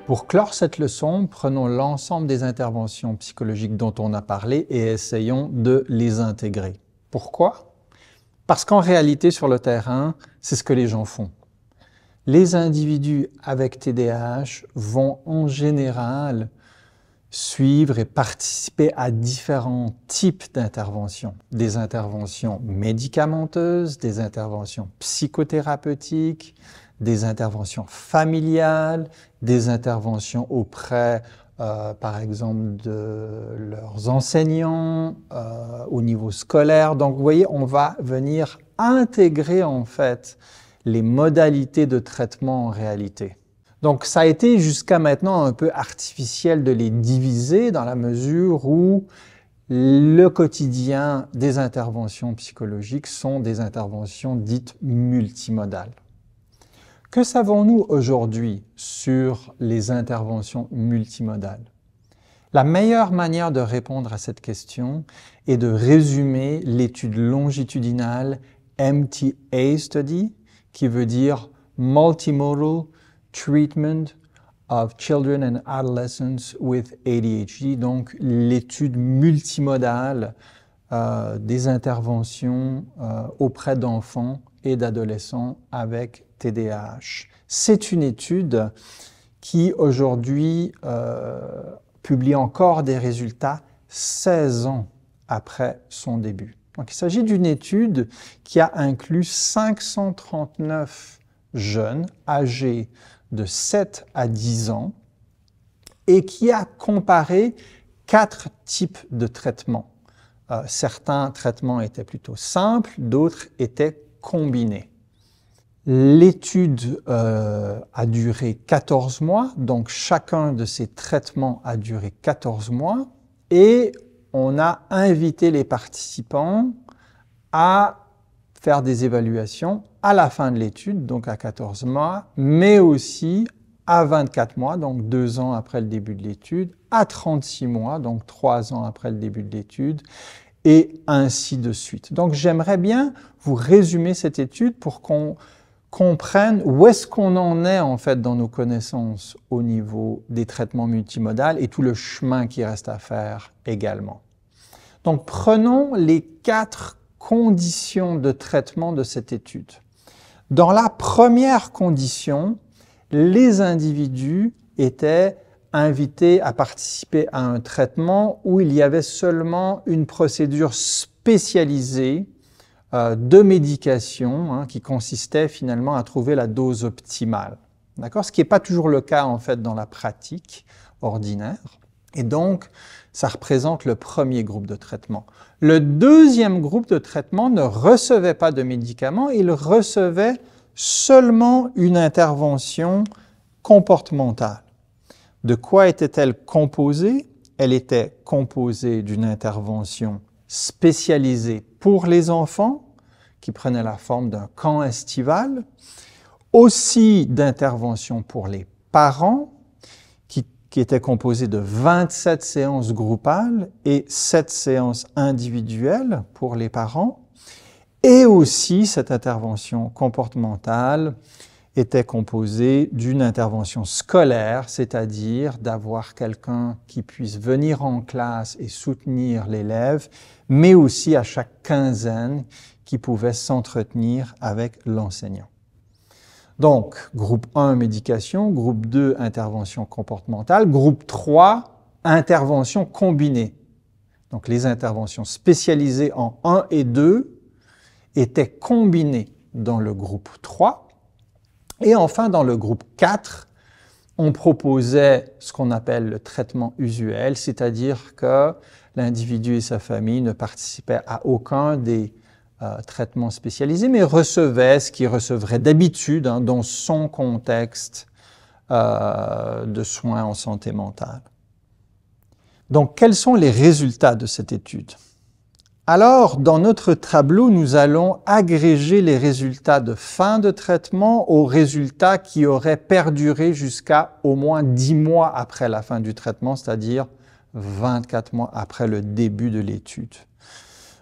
Pour clore cette leçon, prenons l'ensemble des interventions psychologiques dont on a parlé et essayons de les intégrer. Pourquoi? Parce qu'en réalité, sur le terrain, c'est ce que les gens font. Les individus avec TDAH vont en général suivre et participer à différents types d'interventions. Des interventions médicamenteuses, des interventions psychothérapeutiques, des interventions familiales, des interventions auprès, par exemple, de leurs enseignants, au niveau scolaire. Donc, vous voyez, on va venir intégrer, en fait, les modalités de traitement en réalité. Donc, ça a été jusqu'à maintenant un peu artificiel de les diviser dans la mesure où le quotidien des interventions psychologiques sont des interventions dites multimodales. Que savons-nous aujourd'hui sur les interventions multimodales? La meilleure manière de répondre à cette question est de résumer l'étude longitudinale MTA Study, qui veut dire Multimodal Treatment of Children and Adolescents with ADHD, donc l'étude multimodale des interventions auprès d'enfants et d'adolescents avec TDAH. C'est une étude qui aujourd'hui publie encore des résultats 16 ans après son début. Donc, il s'agit d'une étude qui a inclus 539 jeunes âgés de 7 à 10 ans et qui a comparé 4 types de traitements. Certains traitements étaient plutôt simples, d'autres étaient combinés. L'étude a duré 14 mois, donc chacun de ces traitements a duré 14 mois et on a invité les participants à faire des évaluations à la fin de l'étude, donc à 14 mois, mais aussi à 24 mois, donc 2 ans après le début de l'étude, à 36 mois, donc 3 ans après le début de l'étude, et ainsi de suite. Donc j'aimerais bien vous résumer cette étude pour qu'on comprenne où est-ce qu'on en est en fait dans nos connaissances au niveau des traitements multimodaux et tout le chemin qui reste à faire également. Donc prenons les 4 conditions de traitement de cette étude. Dans la première condition, les individus étaient invités à participer à un traitement où il y avait seulement une procédure spécialisée de médication qui consistait finalement à trouver la dose optimale. D'accord? Ce qui n'est pas toujours le cas en fait dans la pratique ordinaire. Et donc, ça représente le premier groupe de traitement. Le deuxième groupe de traitement ne recevait pas de médicaments, il recevait seulement une intervention comportementale. De quoi était-elle composée? Elle était composée d'une intervention spécialisée pour les enfants, qui prenait la forme d'un camp estival, aussi d'interventions pour les parents, qui était composée de 27 séances groupales et 7 séances individuelles pour les parents, et aussi cette intervention comportementale était composée d'une intervention scolaire, c'est-à-dire d'avoir quelqu'un qui puisse venir en classe et soutenir l'élève, mais aussi à chaque quinzaine qui pouvait s'entretenir avec l'enseignant. Donc, groupe 1, médication, groupe 2, intervention comportementale, groupe 3, intervention combinée. Donc, les interventions spécialisées en 1 et 2 étaient combinées dans le groupe 3. Et enfin, dans le groupe 4, on proposait ce qu'on appelle le traitement usuel, c'est-à-dire que l'individu et sa famille ne participaient à aucun des traitements spécialisés, mais recevaient ce qu'ils recevraient d'habitude dans son contexte de soins en santé mentale. Donc, quels sont les résultats de cette étude? Alors, dans notre tableau, nous allons agréger les résultats de fin de traitement aux résultats qui auraient perduré jusqu'à au moins 10 mois après la fin du traitement, c'est-à-dire 24 mois après le début de l'étude.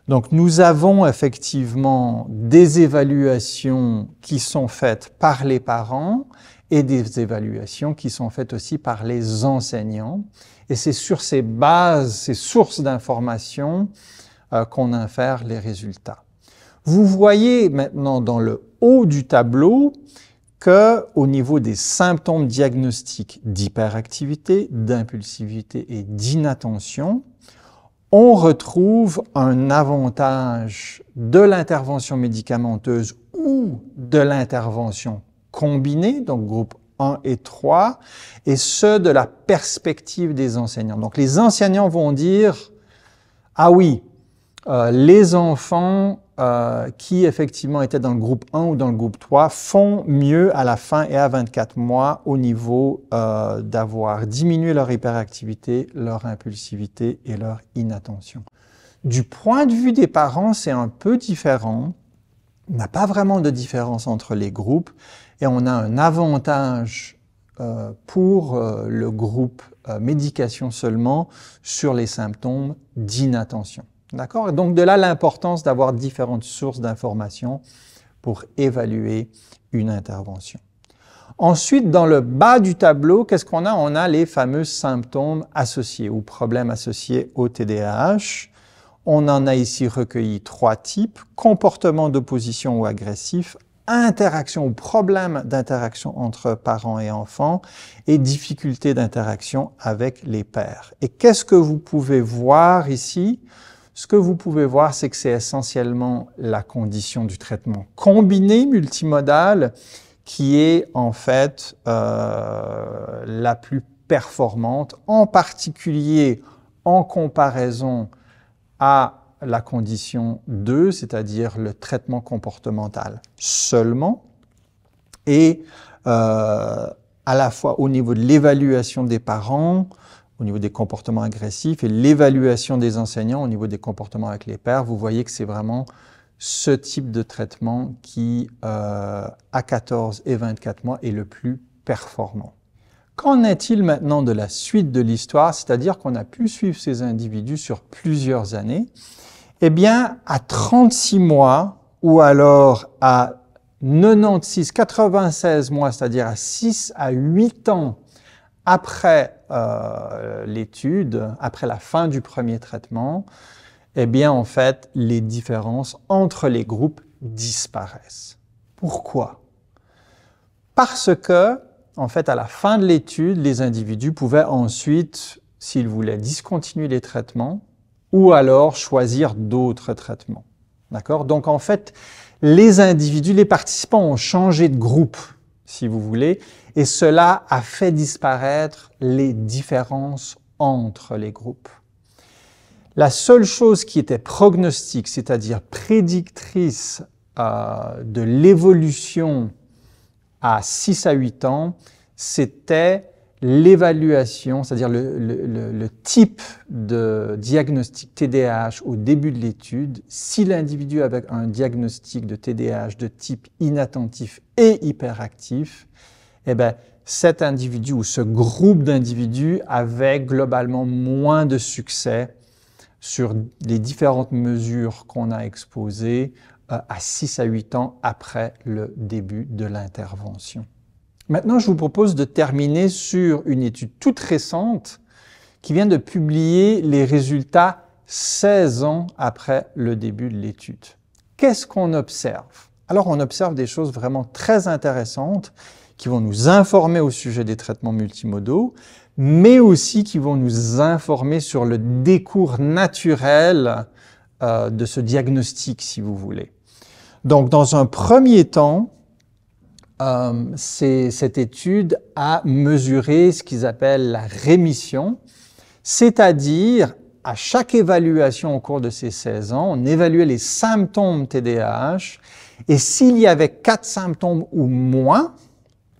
Donc, nous avons effectivement des évaluations qui sont faites par les parents et des évaluations qui sont faites aussi par les enseignants. Et c'est sur ces bases, ces sources d'informations qu'on infère les résultats. Vous voyez maintenant dans le haut du tableau qu'au niveau des symptômes diagnostiques d'hyperactivité, d'impulsivité et d'inattention, on retrouve un avantage de l'intervention médicamenteuse ou de l'intervention combinée, donc groupe 1 et 3, et ce de la perspective des enseignants. Donc les enseignants vont dire « Ah oui, les enfants qui effectivement étaient dans le groupe 1 ou dans le groupe 3 font mieux à la fin et à 24 mois au niveau d'avoir diminué leur hyperactivité, leur impulsivité et leur inattention. » Du point de vue des parents, c'est un peu différent. Il n'y a pas vraiment de différence entre les groupes et on a un avantage pour le groupe médication seulement sur les symptômes d'inattention. D'accord? Donc de là l'importance d'avoir différentes sources d'informations pour évaluer une intervention. Ensuite, dans le bas du tableau, qu'est-ce qu'on a? On a les fameux symptômes associés ou problèmes associés au TDAH. On en a ici recueilli 3 types: comportement d'opposition ou agressif, interaction ou problème d'interaction entre parents et enfants et difficulté d'interaction avec les pairs. Et qu'est-ce que vous pouvez voir ici? Ce que vous pouvez voir, c'est que c'est essentiellement la condition du traitement combiné multimodal qui est en fait la plus performante, en particulier en comparaison à la condition 2, c'est-à-dire le traitement comportemental seulement, et à la fois au niveau de l'évaluation des parents, au niveau des comportements agressifs, et l'évaluation des enseignants au niveau des comportements avec les pairs. Vous voyez que c'est vraiment ce type de traitement qui, à 14 et 24 mois, est le plus performant. Qu'en est-il maintenant de la suite de l'histoire, c'est-à-dire qu'on a pu suivre ces individus sur plusieurs années? Eh bien, à 36 mois, ou alors à 96, 96 mois, c'est-à-dire à 6 à 8 ans après l'étude, après la fin du premier traitement, eh bien, en fait, les différences entre les groupes disparaissent. Pourquoi? Parce que, en fait, à la fin de l'étude, les individus pouvaient ensuite, s'ils voulaient, discontinuer les traitements ou alors choisir d'autres traitements. D'accord? Donc, en fait, les individus, les participants ont changé de groupe, si vous voulez, et cela a fait disparaître les différences entre les groupes. La seule chose qui était prognostique, c'est-à-dire prédictrice de l'évolution à 6 à 8 ans, c'était l'évaluation, c'est-à-dire le type de diagnostic TDAH au début de l'étude. Si l'individu avait un diagnostic de TDAH de type inattentif et hyperactif, eh bien, cet individu ou ce groupe d'individus avait globalement moins de succès sur les différentes mesures qu'on a exposées à 6 à 8 ans après le début de l'intervention. Maintenant, je vous propose de terminer sur une étude toute récente qui vient de publier les résultats 16 ans après le début de l'étude. Qu'est-ce qu'on observe? Alors, on observe des choses vraiment très intéressantes qui vont nous informer au sujet des traitements multimodaux, mais aussi qui vont nous informer sur le décours naturel de ce diagnostic, si vous voulez. Donc, dans un premier temps, cette étude a mesuré ce qu'ils appellent la rémission, c'est-à-dire à chaque évaluation au cours de ces 16 ans, on évaluait les symptômes TDAH et s'il y avait 4 symptômes ou moins,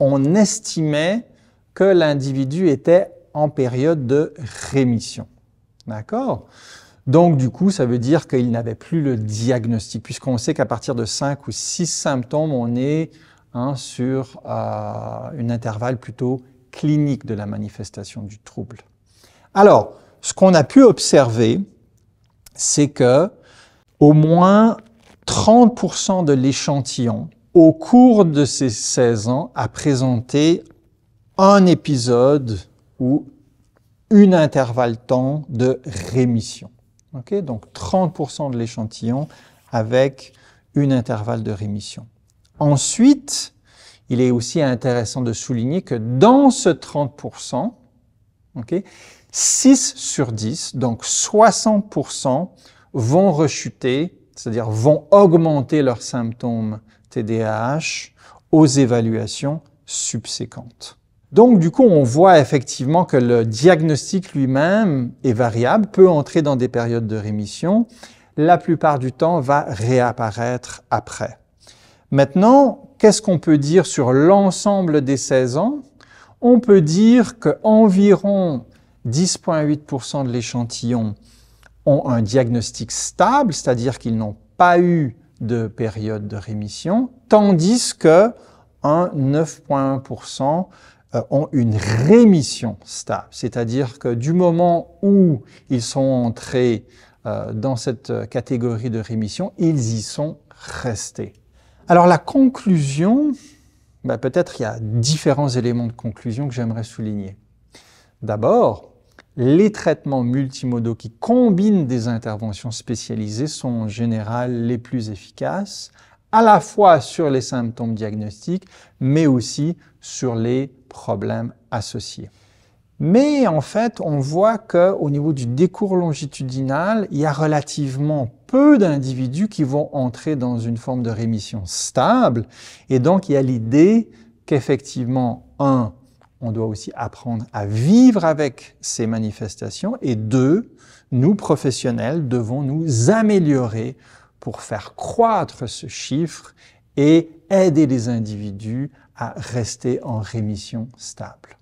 on estimait que l'individu était en période de rémission. D'accord? Donc, du coup, ça veut dire qu'il n'avait plus le diagnostic, puisqu'on sait qu'à partir de 5 ou 6 symptômes, on est sur un intervalle plutôt clinique de la manifestation du trouble. Alors, ce qu'on a pu observer, c'est que au moins 30% de l'échantillon au cours de ces 16 ans, a présenté un épisode ou une intervalle temps de rémission. Okay? Donc 30% de l'échantillon avec une intervalle de rémission. Ensuite, il est aussi intéressant de souligner que dans ce 30%, okay, 6 sur 10, donc 60%, vont rechuter, c'est-à-dire vont augmenter leurs symptômes TDAH aux évaluations subséquentes. Donc, du coup, on voit effectivement que le diagnostic lui-même est variable, peut entrer dans des périodes de rémission, la plupart du temps va réapparaître après. Maintenant, qu'est-ce qu'on peut dire sur l'ensemble des 16 ans? On peut dire qu'environ 10,8% de l'échantillon ont un diagnostic stable, c'est-à-dire qu'ils n'ont pas eu de période de rémission, tandis que 9,1% ont une rémission stable, c'est-à-dire que du moment où ils sont entrés dans cette catégorie de rémission, ils y sont restés. Alors la conclusion, peut-être il y a différents éléments de conclusion que j'aimerais souligner. D'abord, les traitements multimodaux qui combinent des interventions spécialisées sont en général les plus efficaces, à la fois sur les symptômes diagnostiques, mais aussi sur les problèmes associés. Mais en fait, on voit qu'au niveau du décours longitudinal, il y a relativement peu d'individus qui vont entrer dans une forme de rémission stable. Et donc, il y a l'idée qu'effectivement, on doit aussi apprendre à vivre avec ces manifestations. Et 2, nous, professionnels, devons nous améliorer pour faire croître ce chiffre et aider les individus à rester en rémission stable.